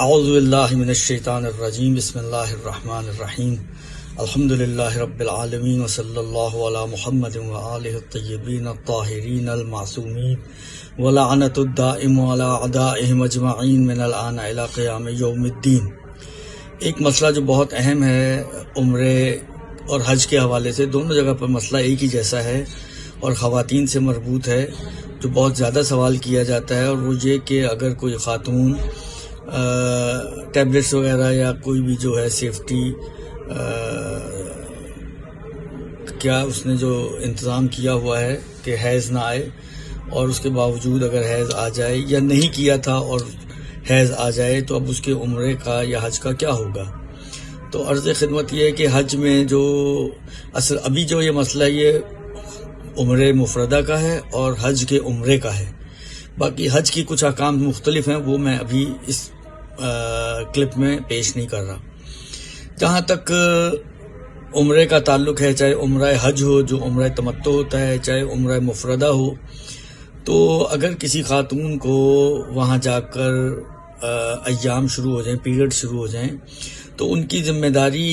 اعوذ باللہ من الشیطان الرجیم بسم اللہ الرحمن الرحیم الحمدللہ رب العالمین وصلی اللہ علی محمد وآلہ الطیبین الطاہرین المعصومین ولعنت الدائم علی اعدائہم اجمعین من الآن الی قیام یوم الدین۔ ایک مسئلہ جو بہت اہم ہے عمرے اور حج کے حوالے سے، دونوں جگہ پر مسئلہ ایک ہی جیسا ہے اور خواتین سے مربوط ہے، جو بہت زیادہ سوال کیا جاتا ہے، اور وہ یہ کہ اگر کوئی خاتون ٹیبلٹس وغیرہ یا کوئی بھی جو ہے سیفٹی کیا اس نے جو انتظام کیا ہوا ہے کہ حیض نہ آئے، اور اس کے باوجود اگر حیض آ جائے یا نہیں کیا تھا اور حیض آ جائے تو اب اس کے عمرے کا یا حج کا کیا ہوگا۔ تو عرض خدمت یہ ہے کہ حج میں جو ابھی جو یہ مسئلہ یہ عمرے مفردہ کا ہے اور حج کے عمرے کا ہے، باقی حج کی کچھ احکام مختلف ہیں، وہ میں ابھی اس کلپ میں پیش نہیں کر رہا۔ جہاں تک عمرے کا تعلق ہے، چاہے عمرہ حج ہو جو عمرہ تمتع ہوتا ہے، چاہے عمرہ مفردہ ہو، تو اگر کسی خاتون کو وہاں جا کر ایام شروع ہو جائیں، پیریڈ شروع ہو جائیں، تو ان کی ذمہ داری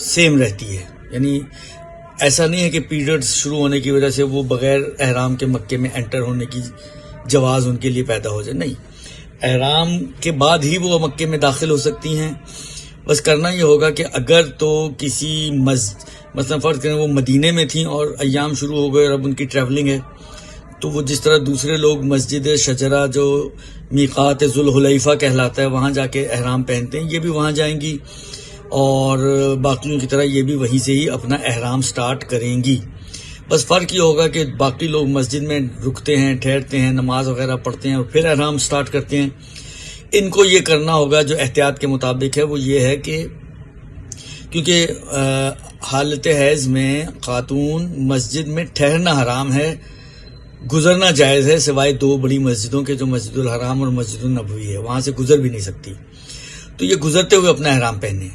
سیم رہتی ہے۔ یعنی ایسا نہیں ہے کہ پیریڈز شروع ہونے کی وجہ سے وہ بغیر احرام کے مکے میں انٹر ہونے کی جواز ان کے لیے پیدا ہو جائے، نہیں، احرام کے بعد ہی وہ مکے میں داخل ہو سکتی ہیں۔ بس کرنا یہ ہوگا کہ اگر تو کسی مثلا فرض کریں وہ مدینے میں تھیں اور ایام شروع ہو گئے اور اب ان کی ٹریولنگ ہے، تو وہ جس طرح دوسرے لوگ مسجد شجرہ جو میقات ذوالحلیفہ کہلاتا ہے وہاں جا کے احرام پہنتے ہیں، یہ بھی وہاں جائیں گی اور باقیوں کی طرح یہ بھی وہیں سے ہی اپنا احرام سٹارٹ کریں گی۔ بس فرق یہ ہوگا کہ باقی لوگ مسجد میں رکتے ہیں، ٹھہرتے ہیں، نماز وغیرہ پڑھتے ہیں اور پھر احرام سٹارٹ کرتے ہیں۔ ان کو یہ کرنا ہوگا جو احتیاط کے مطابق ہے، وہ یہ ہے کہ کیونکہ حالت حیض میں خاتون مسجد میں ٹھہرنا حرام ہے، گزرنا جائز ہے، سوائے دو بڑی مسجدوں کے جو مسجد الحرام اور مسجد النبوی ہے، وہاں سے گزر بھی نہیں سکتی۔ تو یہ گزرتے ہوئے اپنا احرام پہنے،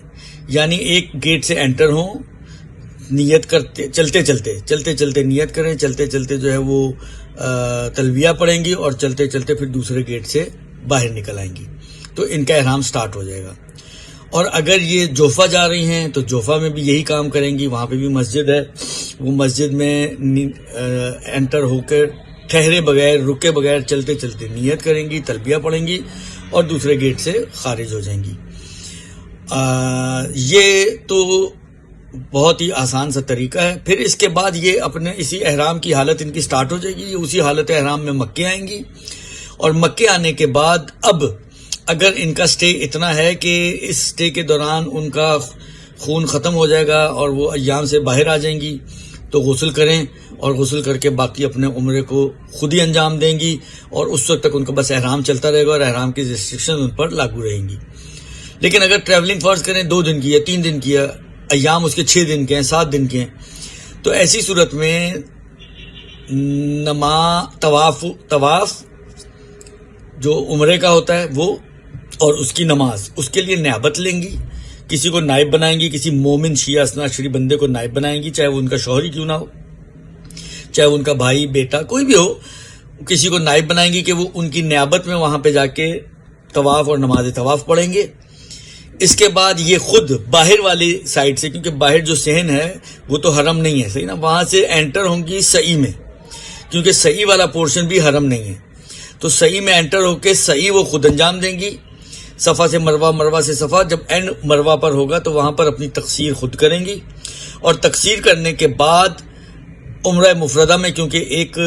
یعنی ایک گیٹ سے انٹر ہوں، نیت کرتے چلتے نیت کریں، چلتے چلتے جو ہے وہ تلبیہ پڑھیں گی اور چلتے چلتے پھر دوسرے گیٹ سے باہر نکل آئیں گی، تو ان کا احرام سٹارٹ ہو جائے گا۔ اور اگر یہ جوفہ جا رہی ہیں تو جوفہ میں بھی یہی کام کریں گی، وہاں پہ بھی مسجد ہے، وہ مسجد میں انٹر ہو کر ٹھہرے بغیر رکے بغیر چلتے چلتے نیت کریں گی، تلبیہ پڑھیں گی اور دوسرے گیٹ سے خارج ہو جائیں گی۔ یہ تو بہت ہی آسان سا طریقہ ہے۔ پھر اس کے بعد یہ اپنے اسی احرام کی حالت ان کی سٹارٹ ہو جائے گی، یہ اسی حالت احرام میں مکے آئیں گی، اور مکے آنے کے بعد اب اگر ان کا سٹے اتنا ہے کہ اس سٹے کے دوران ان کا خون ختم ہو جائے گا اور وہ ایام سے باہر آ جائیں گی، تو غسل کریں اور غسل کر کے باقی اپنے عمرے کو خود ہی انجام دیں گی، اور اس وقت تک ان کا بس احرام چلتا رہے گا اور احرام کی ریسٹرکشن ان پر لاگو رہیں گی۔ لیکن اگر ٹریولنگ فرض کریں 2 دن کی ہے، 3 دن کی ہے، ایام اس کے 6 دن کے ہیں، 7 دن کے ہیں، تو ایسی صورت میں طواف جو عمرے کا ہوتا ہے وہ اور اس کی نماز، اس کے لیے نیابت لیں گی، کسی کو نائب بنائیں گی، کسی مومن شیعہ اثنا عشری بندے کو نائب بنائیں گی، چاہے وہ ان کا شوہر ہی کیوں نہ ہو، چاہے ان کا بھائی بیٹا کوئی بھی ہو، کسی کو نائب بنائیں گی کہ وہ ان کی نیابت میں وہاں پہ جا کے طواف اور نماز طواف پڑھیں گے۔ اس کے بعد یہ خود باہر والی سائڈ سے، کیونکہ باہر جو صحن ہے وہ تو حرم نہیں ہے، صحیح نا، وہاں سے انٹر ہوں گی سعی میں، کیونکہ سعی والا پورشن بھی حرم نہیں ہے، تو سعی میں انٹر ہو کے سعی وہ خود انجام دیں گی، صفا سے مروہ، مروہ سے صفا، جب اینڈ مروہ پر ہوگا تو وہاں پر اپنی تقصیر خود کریں گی، اور تقصیر کرنے کے بعد عمرہ مفردہ میں کیونکہ ایک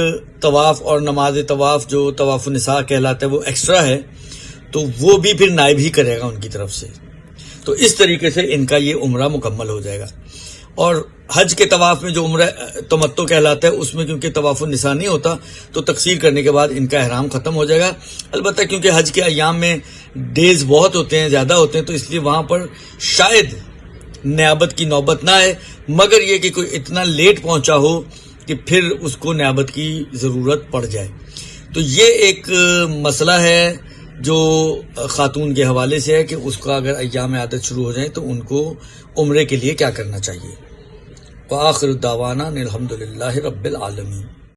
طواف اور نماز طواف جو طواف النساء کہلاتا ہے وہ ایکسٹرا ہے، تو وہ بھی پھر نائب ہی کرے گا ان کی طرف سے۔ تو اس طریقے سے ان کا یہ عمرہ مکمل ہو جائے گا۔ اور حج کے طواف میں جو عمرہ تمتع کہلاتا ہے اس میں کیونکہ طواف النساء نہیں ہوتا، تو تقصیر کرنے کے بعد ان کا احرام ختم ہو جائے گا۔ البتہ کیونکہ حج کے ایام میں ڈیز بہت ہوتے ہیں، زیادہ ہوتے ہیں، تو اس لیے وہاں پر شاید نیابت کی نوبت نہ آئے، مگر یہ کہ کوئی اتنا لیٹ پہنچا ہو کہ پھر اس کو نیابت کی ضرورت پڑ جائے۔ تو یہ ایک مسئلہ ہے جو خاتون کے حوالے سے ہے کہ اس کا اگر ایام عادت شروع ہو جائیں تو ان کو عمرے کے لیے کیا کرنا چاہیے۔ وآخر دعوانا الحمدللہ رب العالمین۔